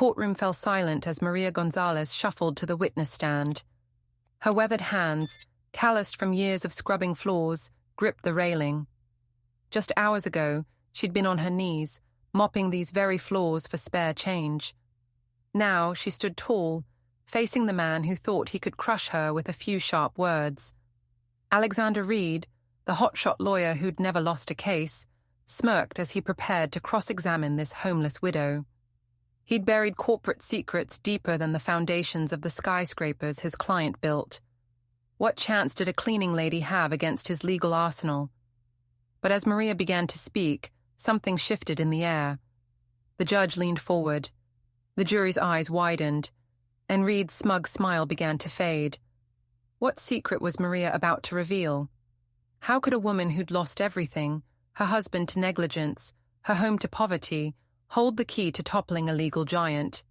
courtroom fell silent as Maria Gonzalez shuffled to the witness stand. Her weathered hands, calloused from years of scrubbing floors, gripped the railing. Just hours ago, she'd been on her knees, mopping these very floors for spare change. Now she stood tall, facing the man who thought he could crush her with a few sharp words. Alexander Reed, the hotshot lawyer who'd never lost a case, smirked as he prepared to cross-examine this homeless widow. He'd buried corporate secrets deeper than the foundations of the skyscrapers his client built. What chance did a cleaning lady have against his legal arsenal? But as Maria began to speak, something shifted in the air. The judge leaned forward. The jury's eyes widened, and Reed's smug smile began to fade. What secret was Maria about to reveal? How could a woman who'd lost everything, her husband to negligence, her home to poverty, hold the key to toppling a legal giant?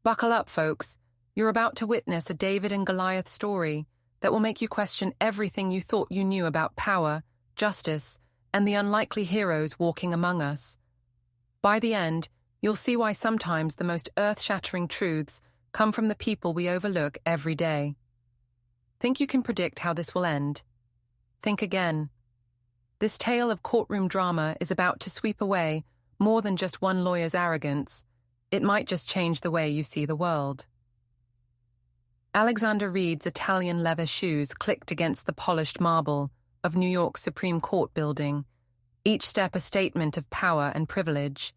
Buckle up, folks. You're about to witness a David and Goliath story that will make you question everything you thought you knew about power, justice, and the unlikely heroes walking among us. By the end, you'll see why sometimes the most earth-shattering truths come from the people we overlook every day. Think you can predict how this will end? Think again. This tale of courtroom drama is about to sweep away more than just one lawyer's arrogance. It might just change the way you see the world. Alexander Reed's Italian leather shoes clicked against the polished marble of New York's Supreme Court building, each step a statement of power and privilege.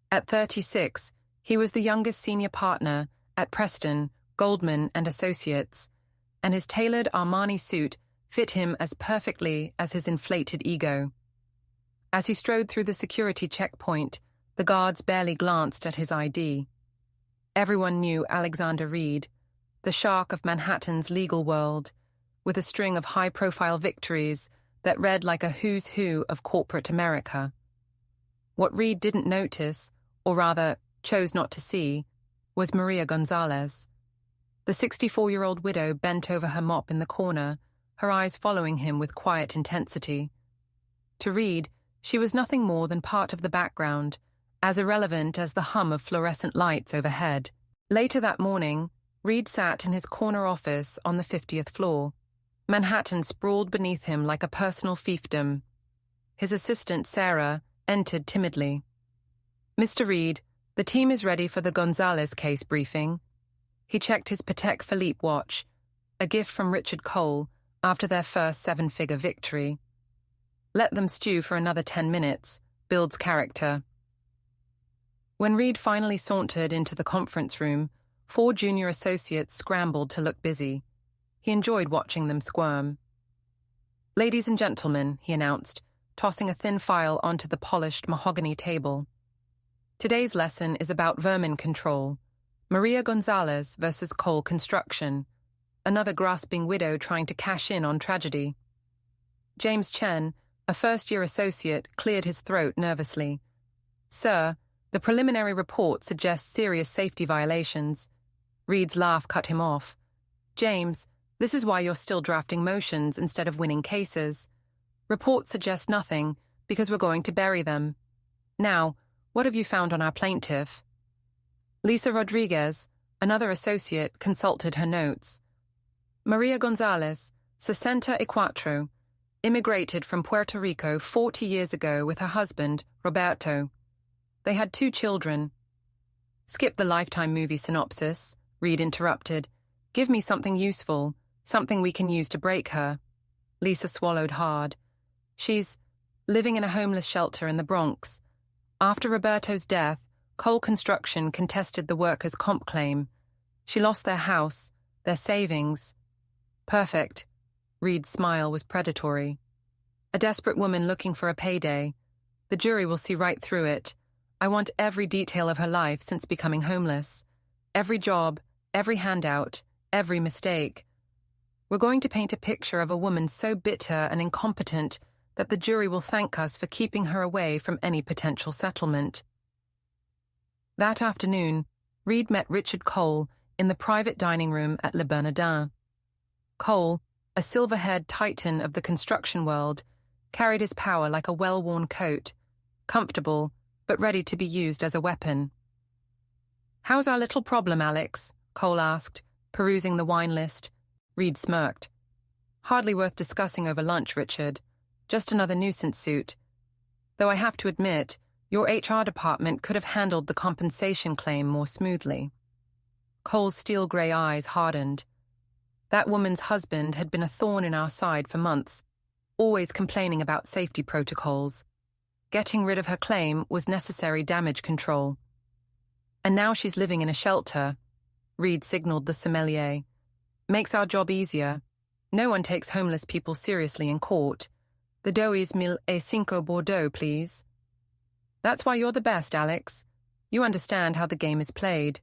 At 36, he was the youngest senior partner at Preston, Goldman and Associates, and his tailored Armani suit fit him as perfectly as his inflated ego. As he strode through the security checkpoint, the guards barely glanced at his ID. Everyone knew Alexander Reed, the shark of Manhattan's legal world, with a string of high-profile victories that read like a who's who of corporate America. What Reed didn't notice, or rather chose not to see, was Maria Gonzalez. The 64-year-old widow bent over her mop in the corner, her eyes following him with quiet intensity. To Reed, she was nothing more than part of the background, as irrelevant as the hum of fluorescent lights overhead. Later that morning, Reed sat in his corner office on the 50th floor. Manhattan sprawled beneath him like a personal fiefdom. His assistant, Sarah, entered timidly. "Mr. Reed, the team is ready for the Gonzalez case briefing." He checked his Patek Philippe watch, a gift from Richard Cole after their first seven-figure victory. "Let them stew for another 10 minutes, builds character." When Reed finally sauntered into the conference room, 4 junior associates scrambled to look busy. He enjoyed watching them squirm. "Ladies and gentlemen," he announced, tossing a thin file onto the polished mahogany table. "Today's lesson is about vermin control. Maria Gonzalez versus Cole Construction, another grasping widow trying to cash in on tragedy." James Chen, a first-year associate, cleared his throat nervously. "Sir, the preliminary report suggests serious safety violations." Reed's laugh cut him off. "James, this is why you're still drafting motions instead of winning cases. Reports suggest nothing because we're going to bury them. Now, what have you found on our plaintiff?" Lisa Rodriguez, another associate, consulted her notes. "Maria Gonzalez, 64, immigrated from Puerto Rico 40 years ago with her husband, Roberto. They had 2 children." "Skip the Lifetime movie synopsis," Reed interrupted. "Give me something useful, something we can use to break her." Lisa swallowed hard. "She's living in a homeless shelter in the Bronx. After Roberto's death, Cole Construction contested the workers' comp claim. She lost their house, their savings." "Perfect." Reed's smile was predatory. "A desperate woman looking for a payday. The jury will see right through it. I want every detail of her life since becoming homeless. Every job, every handout, every mistake. We're going to paint a picture of a woman so bitter and incompetent that the jury will thank us for keeping her away from any potential settlement." That afternoon, Reed met Richard Cole in the private dining room at Le Bernardin. Cole, a silver-haired titan of the construction world, carried his power like a well-worn coat, comfortable but ready to be used as a weapon. How's our little problem, Alex? Cole asked, perusing the wine list. Reed smirked. Hardly worth discussing over lunch, Richard. Just another nuisance suit. Though I have to admit, your HR department could have handled the compensation claim more smoothly. Cole's steel-grey eyes hardened. That woman's husband had been a thorn in our side for months, always complaining about safety protocols. Getting rid of her claim was necessary damage control. And now she's living in a shelter, Reed signaled the sommelier. Makes our job easier. No one takes homeless people seriously in court. The Dois 1005 Bordeaux, please. That's why you're the best, Alex. You understand how the game is played.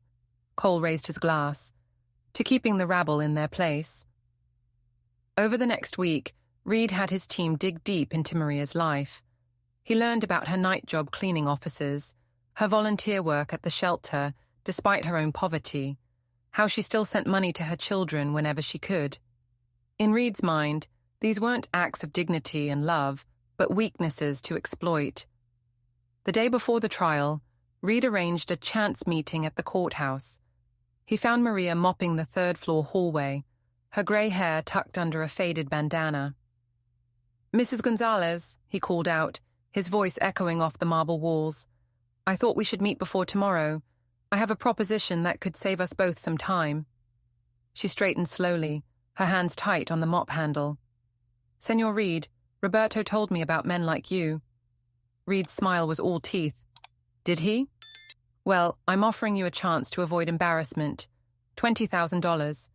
Cole raised his glass. To keeping the rabble in their place. Over the next week, Reed had his team dig deep into Maria's life. He learned about her night job cleaning offices, her volunteer work at the shelter, despite her own poverty, how she still sent money to her children whenever she could. In Reed's mind, these weren't acts of dignity and love, but weaknesses to exploit. The day before the trial, Reed arranged a chance meeting at the courthouse. He found Maria mopping the third-floor hallway, her grey hair tucked under a faded bandana. "Mrs. Gonzalez," he called out, his voice echoing off the marble walls. "I thought we should meet before tomorrow. I have a proposition that could save us both some time." She straightened slowly, her hands tight on the mop handle. "Senor Reed, Roberto told me about men like you." Reed's smile was all teeth. "Did he? Well, I'm offering you a chance to avoid embarrassment. $20,000.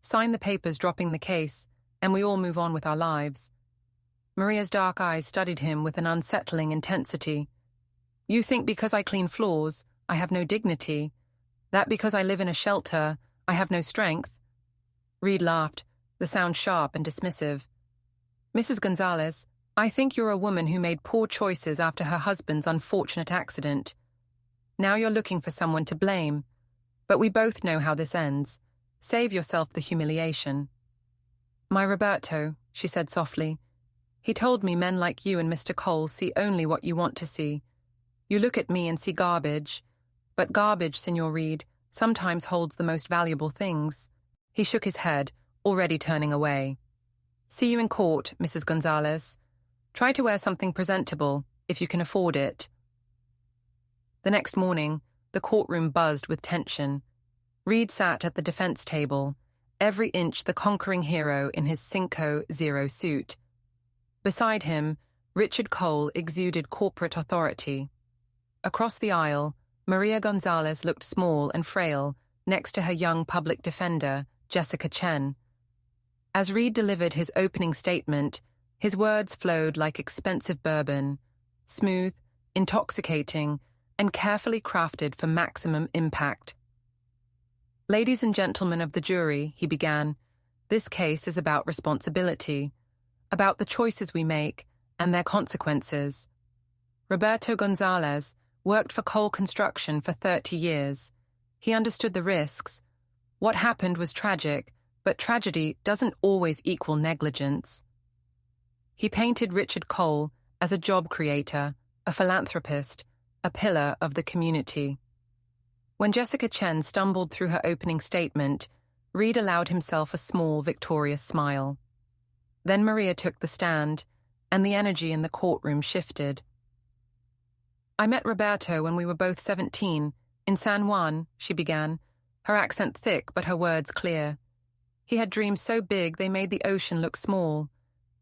Sign the papers dropping the case, and we all move on with our lives." Maria's dark eyes studied him with an unsettling intensity. "You think because I clean floors, I have no dignity? That because I live in a shelter, I have no strength?" Reed laughed, the sound sharp and dismissive. "Mrs. Gonzalez, I think you're a woman who made poor choices after her husband's unfortunate accident. Now you're looking for someone to blame. But we both know how this ends. Save yourself the humiliation." "My Roberto," she said softly. "He told me men like you and Mr. Cole see only what you want to see. You look at me and see garbage. But garbage, Senor Reed, sometimes holds the most valuable things." He shook his head, already turning away. "See you in court, Mrs. Gonzalez. Try to wear something presentable, if you can afford it." The next morning, the courtroom buzzed with tension. Reed sat at the defense table, every inch the conquering hero in his Cinco Zero suit. Beside him, Richard Cole exuded corporate authority. Across the aisle, Maria Gonzalez looked small and frail next to her young public defender, Jessica Chen. As Reed delivered his opening statement, his words flowed like expensive bourbon, smooth, intoxicating, and carefully crafted for maximum impact. "Ladies and gentlemen of the jury," he began, "this case is about responsibility, about the choices we make and their consequences. Roberto Gonzalez worked for Cole Construction for 30 years. He understood the risks. What happened was tragic, but tragedy doesn't always equal negligence." He painted Richard Cole as a job creator, a philanthropist, a pillar of the community. When Jessica Chen stumbled through her opening statement, Reed allowed himself a small, victorious smile. Then Maria took the stand, and the energy in the courtroom shifted. "I met Roberto when we were both 17, in San Juan," she began, her accent thick but her words clear. "He had dreams so big they made the ocean look small.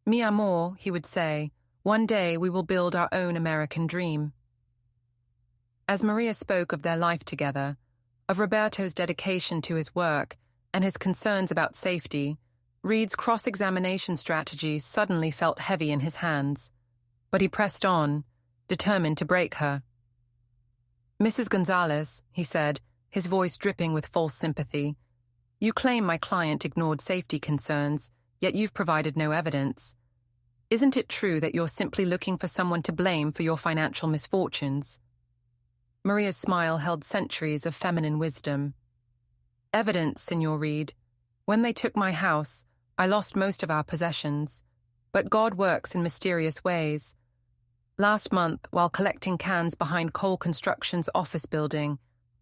'Mi amor,' he would say, 'one day we will build our own American dream.'" As Maria spoke of their life together, of Roberto's dedication to his work and his concerns about safety, Reed's cross-examination strategy suddenly felt heavy in his hands. But he pressed on, determined to break her. "Mrs. Gonzalez," he said, his voice dripping with false sympathy, "you claim my client ignored safety concerns, yet you've provided no evidence. Isn't it true that you're simply looking for someone to blame for your financial misfortunes?" Maria's smile held centuries of feminine wisdom. "Evidence, Senor Reed. When they took my house, I lost most of our possessions. But God works in mysterious ways. Last month, while collecting cans behind Cole Construction's office building,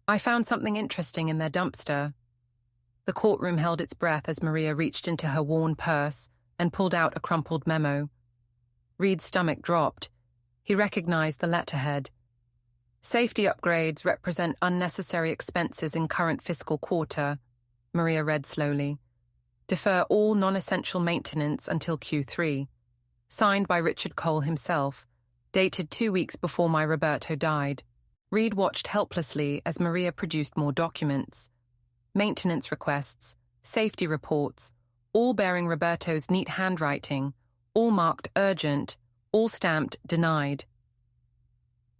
I found something interesting in their dumpster. The courtroom held its breath as Maria reached into her worn purse and pulled out a crumpled memo. Reed's stomach dropped. He recognized the letterhead. Safety upgrades represent unnecessary expenses in current fiscal quarter, Maria read slowly. Defer all non-essential maintenance until Q3. Signed by Richard Cole himself, dated 2 weeks before my Roberto died. Reed watched helplessly as Maria produced more documents. Maintenance requests, safety reports, all bearing Roberto's neat handwriting, all marked urgent, all stamped denied.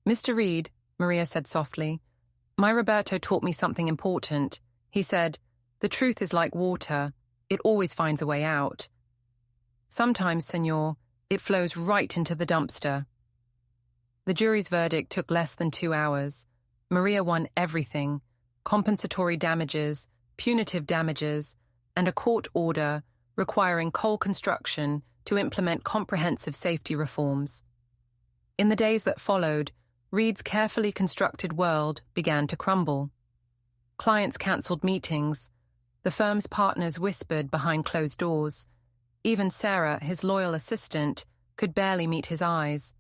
Mr. Reed, Maria said softly, my Roberto taught me something important. He said, the truth is like water. It always finds a way out. Sometimes, senor, it flows right into the dumpster. The jury's verdict took less than 2 hours. Maria won everything: compensatory damages, punitive damages, and a court order requiring Cole Construction to implement comprehensive safety reforms. In the days that followed, Reed's carefully constructed world began to crumble. Clients cancelled meetings. The firm's partners whispered behind closed doors. Even Sarah, his loyal assistant, could barely meet his eyes.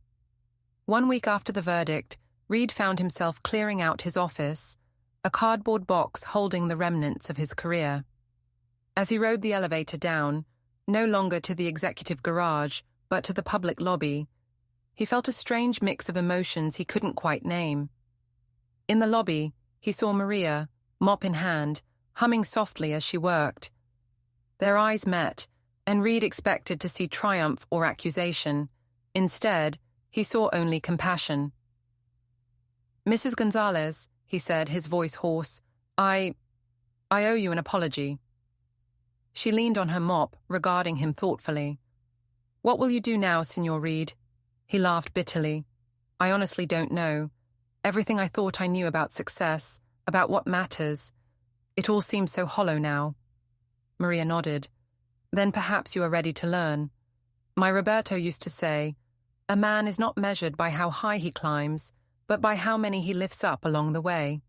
1 week after the verdict, Reed found himself clearing out his office, a cardboard box holding the remnants of his career. As he rode the elevator down, no longer to the executive garage, but to the public lobby, he felt a strange mix of emotions he couldn't quite name. In the lobby, he saw Maria, mop in hand, humming softly as she worked. Their eyes met, and Reed expected to see triumph or accusation. Instead, he saw only compassion. Mrs. Gonzalez, he said, his voice hoarse, I owe you an apology. She leaned on her mop, regarding him thoughtfully. What will you do now, Signor Reed? He laughed bitterly. I honestly don't know. Everything I thought I knew about success, about what matters, it all seems so hollow now. Maria nodded. Then perhaps you are ready to learn. My Roberto used to say, a man is not measured by how high he climbs, but by how many he lifts up along the way.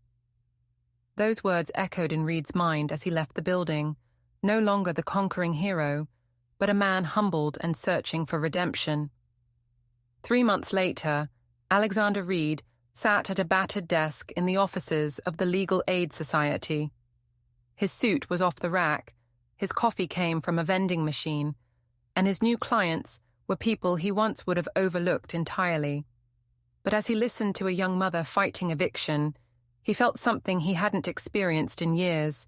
Those words echoed in Reed's mind as he left the building, no longer the conquering hero, but a man humbled and searching for redemption. 3 months later, Alexander Reed sat at a battered desk in the offices of the Legal Aid Society. His suit was off the rack, his coffee came from a vending machine, and his new clients were people he once would have overlooked entirely. But as he listened to a young mother fighting eviction, he felt something he hadn't experienced in years,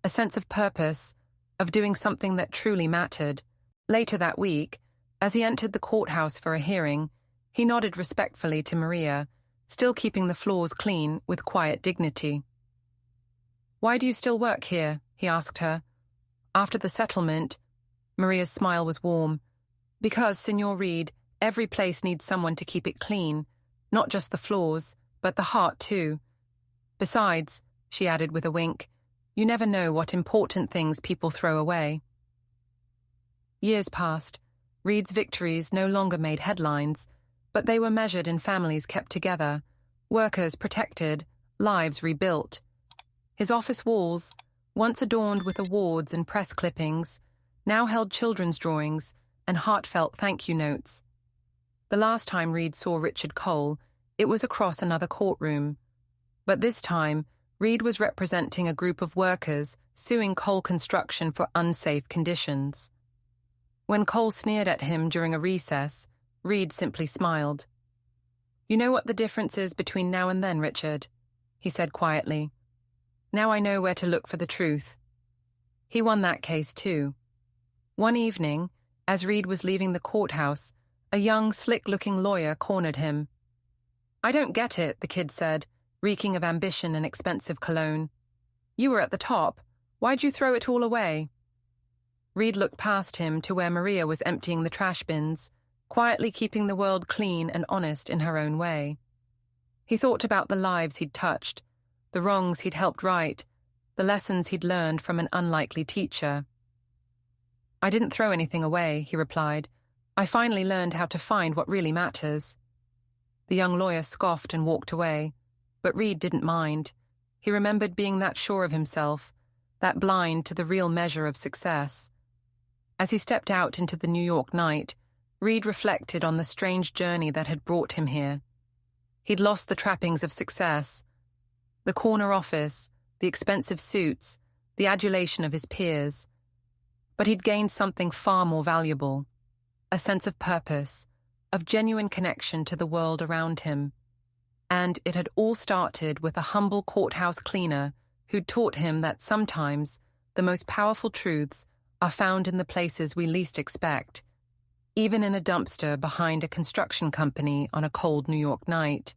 a sense of purpose, of doing something that truly mattered. Later that week, as he entered the courthouse for a hearing, he nodded respectfully to Maria, still keeping the floors clean with quiet dignity. Why do you still work here? He asked her. After the settlement, Maria's smile was warm. Because, Signor Reed, every place needs someone to keep it clean, not just the floors, but the heart too. Besides, she added with a wink, you never know what important things people throw away. Years passed. Reed's victories no longer made headlines, but they were measured in families kept together, workers protected, lives rebuilt. His office walls, once adorned with awards and press clippings, now held children's drawings and heartfelt thank you notes. The last time Reed saw Richard Cole, it was across another courtroom. But this time, Reed was representing a group of workers suing Cole Construction for unsafe conditions. When Cole sneered at him during a recess, Reed simply smiled. You know what the difference is between now and then, Richard? He said quietly. Now I know where to look for the truth. He won that case too. One evening, as Reed was leaving the courthouse, a young, slick-looking lawyer cornered him. I don't get it, the kid said, reeking of ambition and expensive cologne. You were at the top. Why'd you throw it all away? Reed looked past him to where Maria was emptying the trash bins, quietly keeping the world clean and honest in her own way. He thought about the lives he'd touched, the wrongs he'd helped right, the lessons he'd learned from an unlikely teacher. I didn't throw anything away, he replied. I finally learned how to find what really matters. The young lawyer scoffed and walked away, but Reed didn't mind. He remembered being that sure of himself, that blind to the real measure of success. As he stepped out into the New York night, Reed reflected on the strange journey that had brought him here. He'd lost the trappings of success, the corner office, the expensive suits, the adulation of his peers. But he'd gained something far more valuable, a sense of purpose, of genuine connection to the world around him. And it had all started with a humble courthouse cleaner who'd taught him that sometimes the most powerful truths are found in the places we least expect, even in a dumpster behind a construction company on a cold New York night.